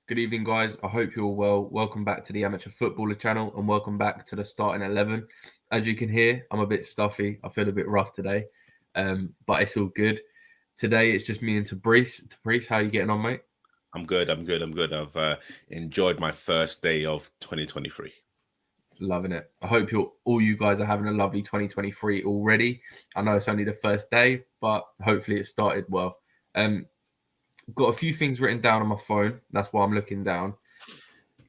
Good evening, guys. I hope you're well. Welcome back to the Amateur Footballer channel and welcome back to the starting 11. As you can hear, I'm a bit stuffy. I feel a bit rough today, but it's all good. Today, it's just me and Tabrice. Tabrice, how are you getting on, mate? I'm good. I've enjoyed my first day of 2023. Loving it. I hope all you guys are having a lovely 2023 already. I know it's only the first day, but hopefully it started well. Um, got a few things written down on my phone. That's why I'm looking down.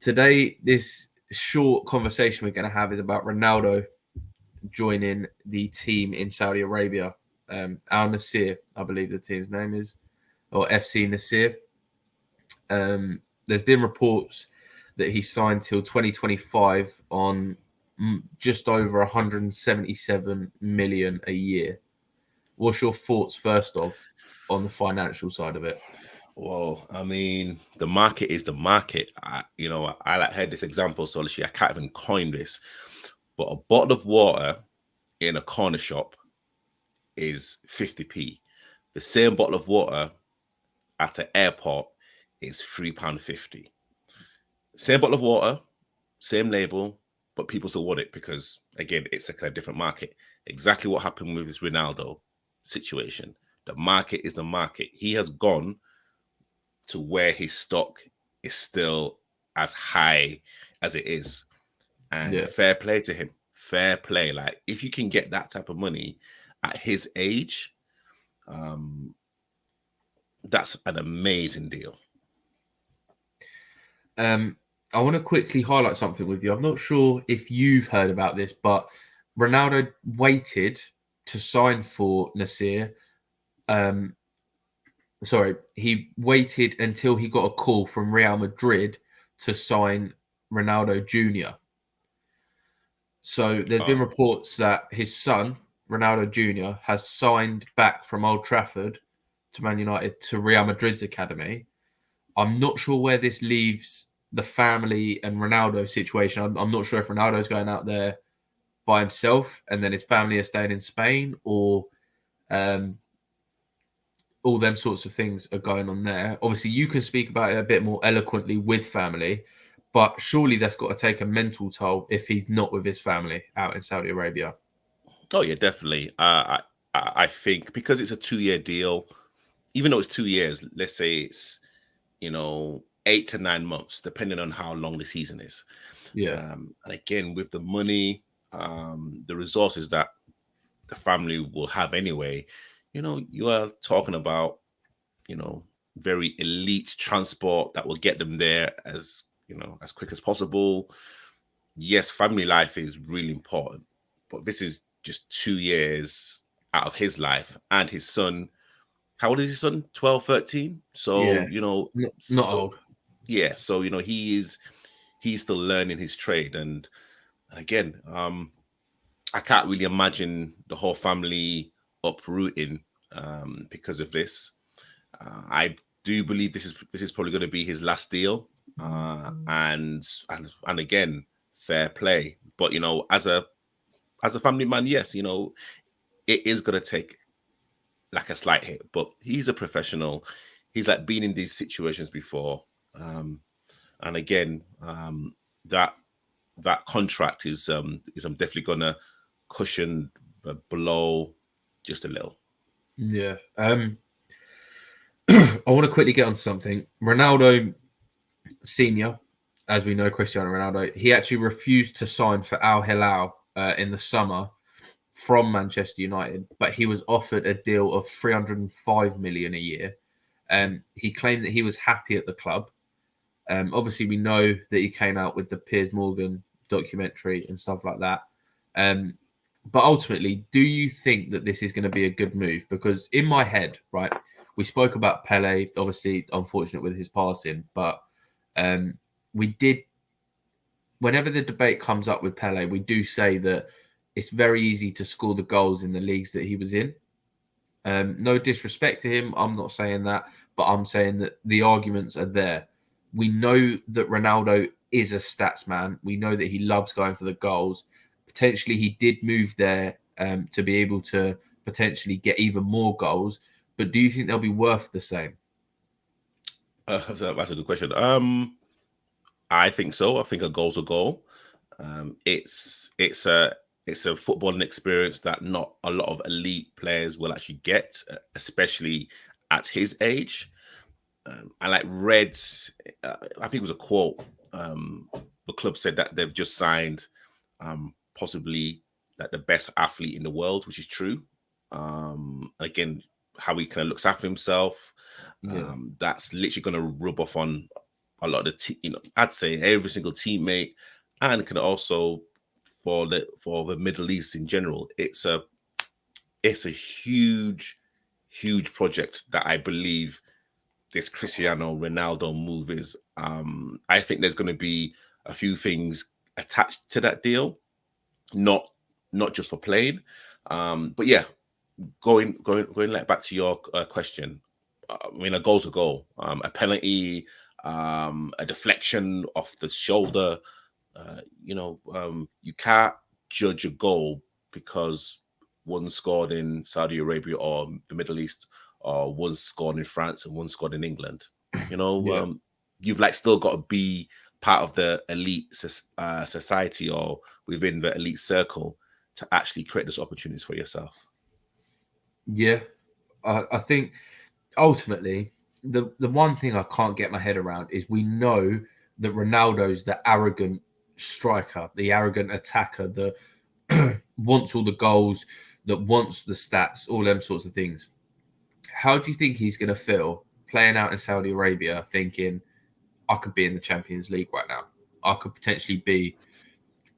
Today, this short conversation we're going to have is about Ronaldo joining the team in Saudi Arabia. Al Nassr, I believe the team's name is, or FC Nassr. There's been reports that he signed till 2025 on just over 177 million a year. What's your thoughts first off on the financial side of it? Well, I mean, the market is the market. I like heard this example, so literally I can't even coin this, but a bottle of water in a corner shop is 50p. The same bottle of water at an airport is £3.50. Same bottle of water, same label, but people still want it because again, it's a kind of different market. Exactly what happened with this Ronaldo situation. The market is the market. He has gone to where his stock is still as high as it is. And Yeah. fair play to him. Fair play. Like if you can get that type of money at his age, um, that's an amazing deal. Um, I want to quickly highlight something with you. I'm not sure if you've heard about this, but Ronaldo waited to sign for Nasir. Um, he waited until he got a call from Real Madrid to sign Ronaldo Jr. So there's been Oh, reports that his son, Ronaldo Jr., has signed back from Old Trafford to Man United to Real Madrid's academy. I'm not sure where this leaves the family and Ronaldo situation. I'm not sure if Ronaldo's going out there by himself and then his family are staying in Spain, or um, all them sorts of things are going on there. Obviously, you can speak about it a bit more eloquently with family, but surely that's got to take a mental toll if he's not with his family out in Saudi Arabia. oh yeah, definitely. I think because it's a 2 year deal, even though it's 2 years, let's say it's 8 to 9 months, depending on how long the season is. Yeah, And again, with the money, the resources that the family will have anyway, you are talking about, you know, very elite transport that will get them there as quick as possible. Yes, family life is really important, but this is just 2 years out of his life and his son. How old is his son? 12, 13. yeah, So, not so old. yeah, so he's still learning his trade. And again, I can't really imagine the whole family uprooting because of this. I do believe this is probably going to be his last deal, and again, fair play. But as a family man, yes, it is going to take like a slight hit. But he's a professional. He's like been in these situations before, and again, that that contract is I'm definitely going to cushion the blow just a little. Yeah. I want to quickly get on something. Ronaldo Senior, as we know, Cristiano Ronaldo, he actually refused to sign for Al Hilal in the summer from Manchester United, but he was offered a deal of 305 million a year. He claimed that he was happy at the club. Obviously, we know that he came out with the Piers Morgan documentary and stuff like that. Um, but ultimately, do you think that this is going to be a good move? Because in my head, right, we spoke about Pele, obviously unfortunate with his passing, but um, we did, whenever the debate comes up with Pele, we do say that it's very easy to score the goals in the leagues that he was in. No disrespect to him, I'm not saying that, but I'm saying that the arguments are there. We know that Ronaldo is a stats man. We know that he loves going for the goals. Potentially, he did move there to be able to potentially get even more goals. But do you think they'll be worth the same? That's a good question. I think so. I think a goal's a goal. It's a footballing experience that not a lot of elite players will actually get, especially at his age. I like read, I think it was a quote. The club said that they've just signed, possibly like the best athlete in the world, which is true. Again, how he kind of looks after himself. Yeah, That's literally going to rub off on a lot of the I'd say every single teammate, and can also for the Middle East in general. It's a huge project that I believe this Cristiano Ronaldo move is. I think there's going to be a few things attached to that deal, not not just for playing. But yeah, going like back to your question. I mean, a goal's a goal. A penalty, a deflection off the shoulder. You can't judge a goal because one scored in Saudi Arabia or the Middle East, or one scored in France and one scored in England. You know, yeah, you've like still got to be part of the elite society or within the elite circle to actually create those opportunities for yourself. yeah. I think ultimately the one thing I can't get my head around is we know that Ronaldo's the arrogant striker, the arrogant attacker that wants all the goals, that wants the stats, all them sorts of things. How do you think he's going to feel playing out in Saudi Arabia, thinking I could be in the Champions League right now? I could potentially be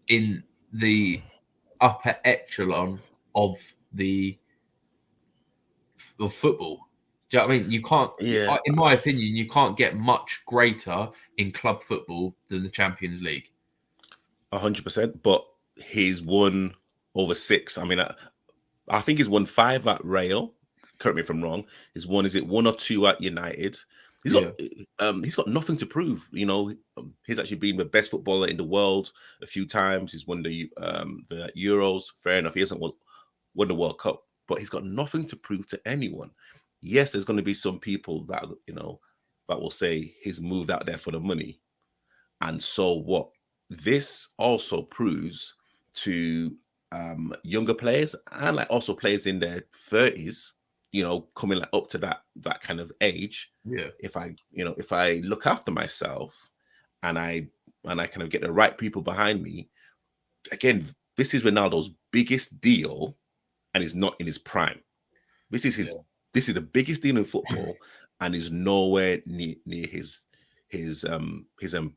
in the upper echelon of the of football. Do you know what I mean? You can't, Yeah, in my opinion, you can't get much greater in club football than the Champions League. 100%. But he's won over six. I mean, I think he's won five at Rail. Correct me if I'm wrong. He's won, is it one or two at United? He's got Yeah, he's got nothing to prove. He's actually been the best footballer in the world a few times. He's won the Euros. Fair enough. He hasn't won the World Cup, but he's got nothing to prove to anyone. Yes, there's going to be some people that that will say he's moved out there for the money. And so what this also proves to younger players and like also players in their 30s, coming like up to that kind of age. yeah, If I look after myself and I kind of get the right people behind me, again, this is Ronaldo's biggest deal and he's not in his prime. This is his. yeah, This is the biggest deal in football, and is nowhere near his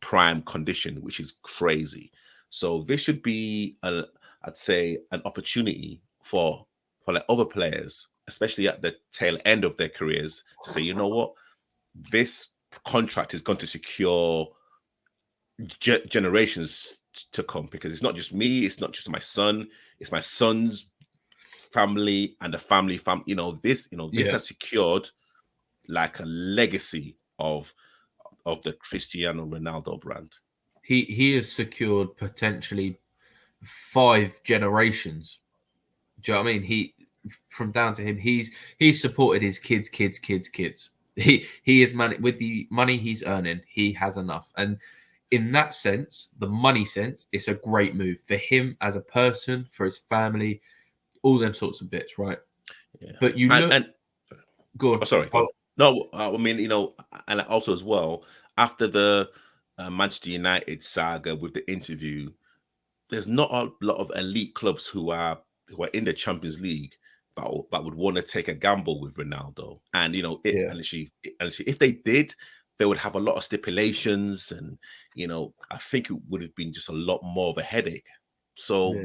prime condition, which is crazy. So this should be I'd say an opportunity for like other players, especially at the tail end of their careers, to say, you know what, this contract is going to secure generations to come, because it's not just me, it's not just my son, it's my son's family and the family. This yeah. has secured like a legacy of the Cristiano Ronaldo brand. He has secured potentially 5 generations. Do you know what I mean? He from down to him, he's supported his kids. He is money with the money he's earning. He has enough, and in that sense, the money sense, it's a great move for him as a person, for his family, all them sorts of bits, right? Yeah, But you and look, and go oh, on. sorry, go on. Oh, No, I mean, and also as well, after the Manchester United saga with the interview, there's not a lot of elite clubs who are in the Champions League that would want to take a gamble with Ronaldo. And yeah, if they did, they would have a lot of stipulations, and I think it would have been just a lot more of a headache. So yeah,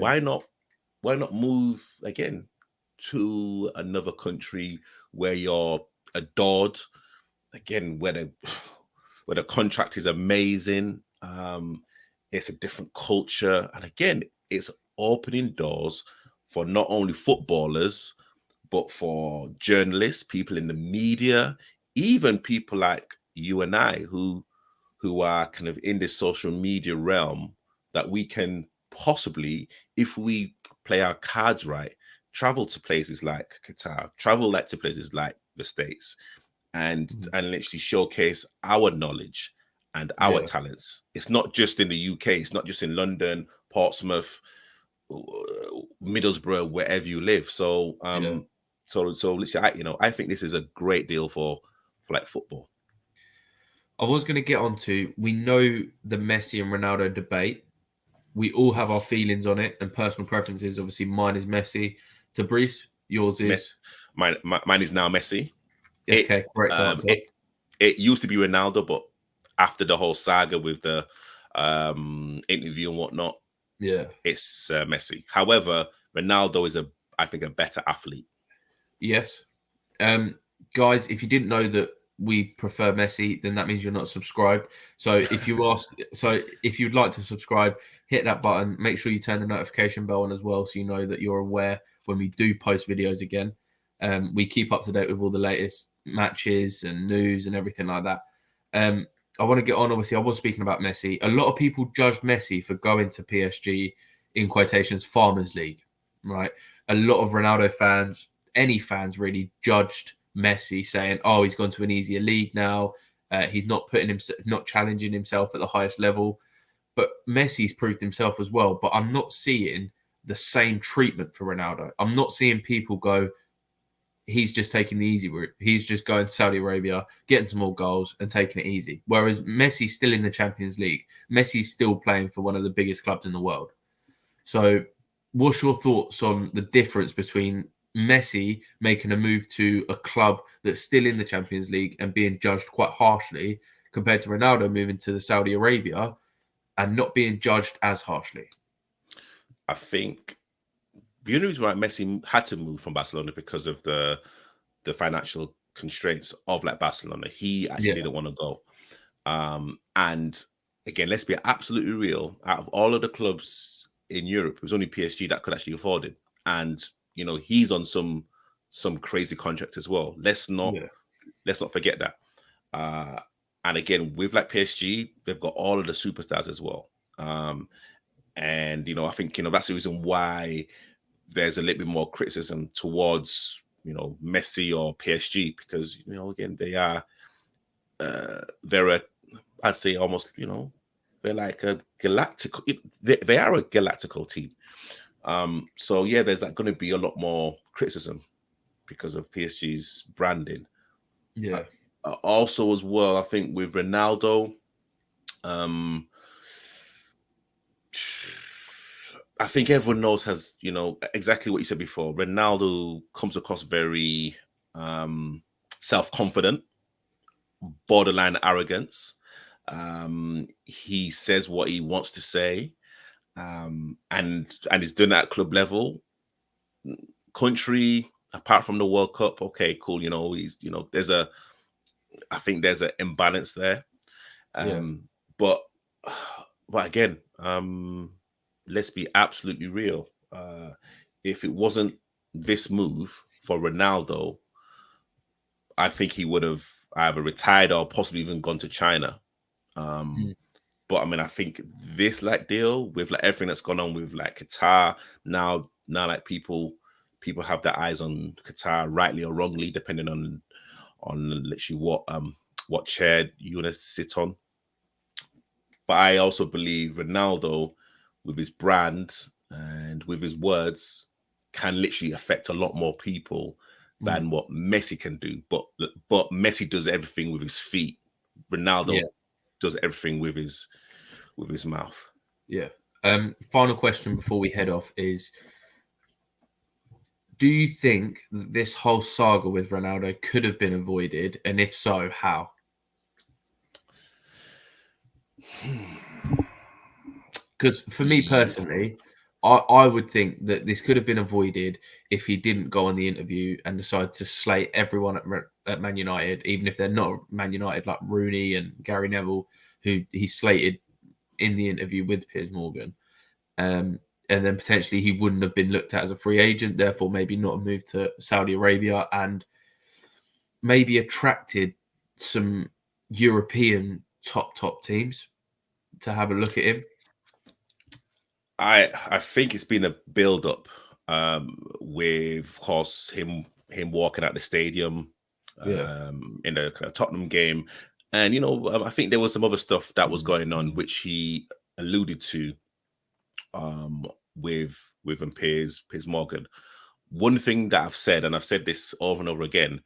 why not move again to another country where you're adored, again, where the contract is amazing. It's a different culture, and again, it's opening doors for not only footballers but for journalists, people in the media, even people like you and I who are kind of in this social media realm, that we can possibly, if we play our cards right, travel to places like Qatar, travel like to places like the States, and Mhm. literally showcase our knowledge and our Yeah, talents. It's not just in the UK. It's not just in London, Portsmouth, Middlesbrough, wherever you live. So yeah. so literally, I think this is a great deal for like football. I was going to get onto. We know the Messi and Ronaldo debate. We all have our feelings on it and personal preferences. Obviously, mine is Messi. To Brees, yours Me- is mine is now Messi. It okay. Correct um answer. it it used to be Ronaldo, but after the whole saga with the interview and whatnot, Yeah. it's Messi. However, Ronaldo is I think a better athlete. Yes. Um, guys, if you didn't know that we prefer Messi, then that means you're not subscribed. So if you'd like to subscribe, hit that button. Make sure you turn the notification bell on as well, so you know that you're aware when we do post videos again. We keep up to date with all the latest matches and news and everything like that. I want to get on. Obviously, I was speaking about Messi. A lot of people judged Messi for going to PSG in quotations Farmers League, right? A lot of Ronaldo fans, any fans really, judged Messi, saying, "Oh, he's gone to an easier league now. He's not putting himself, not challenging himself at the highest level." But Messi's proved himself as well. But I'm not seeing the same treatment for Ronaldo. I'm not seeing people go, "He's just taking the easy route. He's just going to Saudi Arabia, getting some more goals and taking it easy." Whereas Messi's still in the Champions League. Messi's still playing for one of the biggest clubs in the world. So, what's your thoughts on the difference between Messi making a move to a club that's still in the Champions League and being judged quite harshly compared to Ronaldo moving to the Saudi Arabia and not being judged as harshly? I think the only reason why Messi had to move from Barcelona because of the financial constraints of like Barcelona. He actually Yeah, didn't want to go. And again, let's be absolutely real. Out of all of the clubs in Europe, it was only PSG that could actually afford it. And he's on some crazy contract as well. yeah, Let's not forget that. Uh, and again, with like PSG, they've got all of the superstars as well. And I think that's the reason why there's a little bit more criticism towards Messi or PSG because again they're I'd say almost they're like a galactical they are a galactical team. So yeah, there's like going to be a lot more criticism because of PSG's branding. Uh, yeah, Also as well, I think with Ronaldo, um I think everyone knows has exactly what you said before. Ronaldo comes across very self-confident, borderline arrogance. He says what he wants to say, and he's done that at club level. Country, apart from the World Cup, okay, cool. He's I think there's an imbalance there. yeah. But but again, let's be absolutely real. If it wasn't this move for Ronaldo, I think he would have either retired or possibly even gone to China. Um, Mm, but I mean, I think this like deal with like everything that's gone on with like Qatar now like people have their eyes on Qatar, rightly or wrongly, depending on literally what chair you want to sit on. But I also believe Ronaldo, with his brand and with his words, can literally affect a lot more people mm, than what Messi can do. But Messi does everything with his feet. yeah, Ronaldo does everything with his mouth. yeah. Final question before we head off is: do you think that this whole saga with Ronaldo could have been avoided, and if so, how? Because for me Ye- personally, I would think that this could have been avoided if he didn't go on the interview and decide to slate everyone at Man United, even if they're not Man United, like Rooney and Gary Neville, who he slated in the interview with Piers Morgan. And then potentially he wouldn't have been looked at as a free agent, therefore maybe not a move to Saudi Arabia, and maybe attracted some European top teams to have a look at him. I think it's been a build up with, of course, him walking out the stadium. in the kind of Tottenham game. And, you know, I think there was some other stuff that was going on, which he alluded to with Piers Morgan. One thing that I've said, and I've said this over and over again,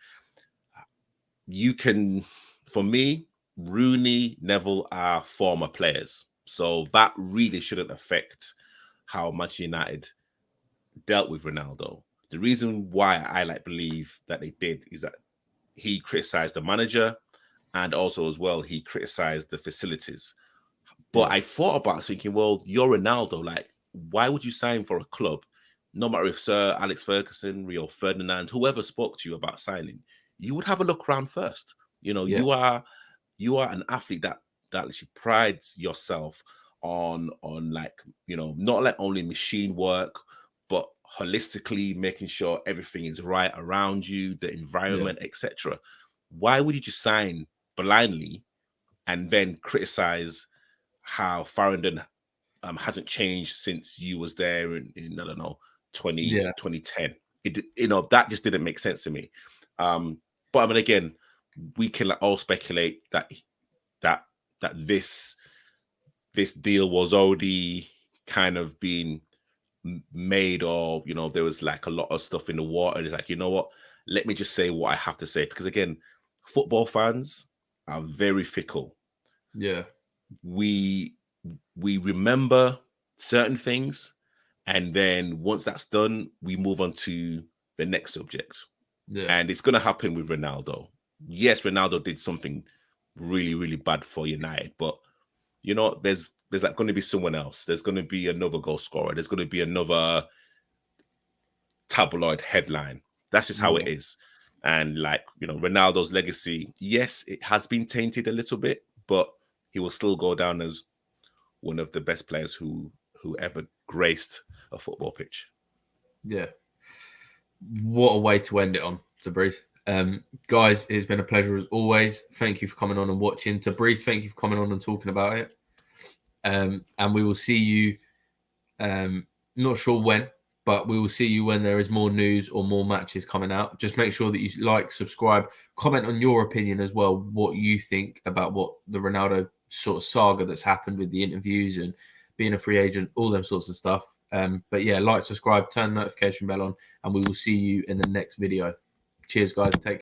you can, for me, Rooney, Neville are former players. So that really shouldn't affect how Manchester United dealt with Ronaldo. The reason why I believe that they did is that he criticized the manager, and also as well he criticized the facilities. But I thought about thinking, well, you're Ronaldo. Like, why would you sign for a club? No matter if Sir Alex Ferguson, Rio Ferdinand, whoever spoke to you about signing, you would have a look around first. You know, you are an athlete that actually prides yourself on like, you know, not like only machine work, but holistically making sure everything is right around you, the environment, etc. Why would you just sign blindly and then criticize how Farringdon hasn't changed since you was there in I don't know 2010? It, you know, that just didn't make sense to me. But I mean, again, we can all speculate that this deal was already kind of being made, or, you know, there was like a lot of stuff in the water. It's like, you know what, let me just say what I have to say, because again, football fans are very fickle. We remember certain things, and then once that's done, we move on to the next subject. And it's going to happen with Ronaldo. Yes, Ronaldo did something really, really bad for United, but, you know, there's like going to be someone else. There's going to be another goal scorer. There's going to be another tabloid headline. That's just how it is. And, like, you know, Ronaldo's legacy, yes, it has been tainted a little bit, but he will still go down as one of the best players who ever graced a football pitch. What a way to end it on, Tabriz. Guys, it's been a pleasure as always. Thank you for coming on and watching. Tabriz, thank you for coming on and talking about it. And we will see you, not sure when, but we will see you when there is more news or more matches coming out. Just make sure that you like, subscribe, comment on your opinion as well, what you think about what the Ronaldo sort of saga that's happened with the interviews and being a free agent, all them sorts of stuff. But yeah, like, subscribe, turn the notification bell on, and we will see you in the next video. Cheers, guys. Take care.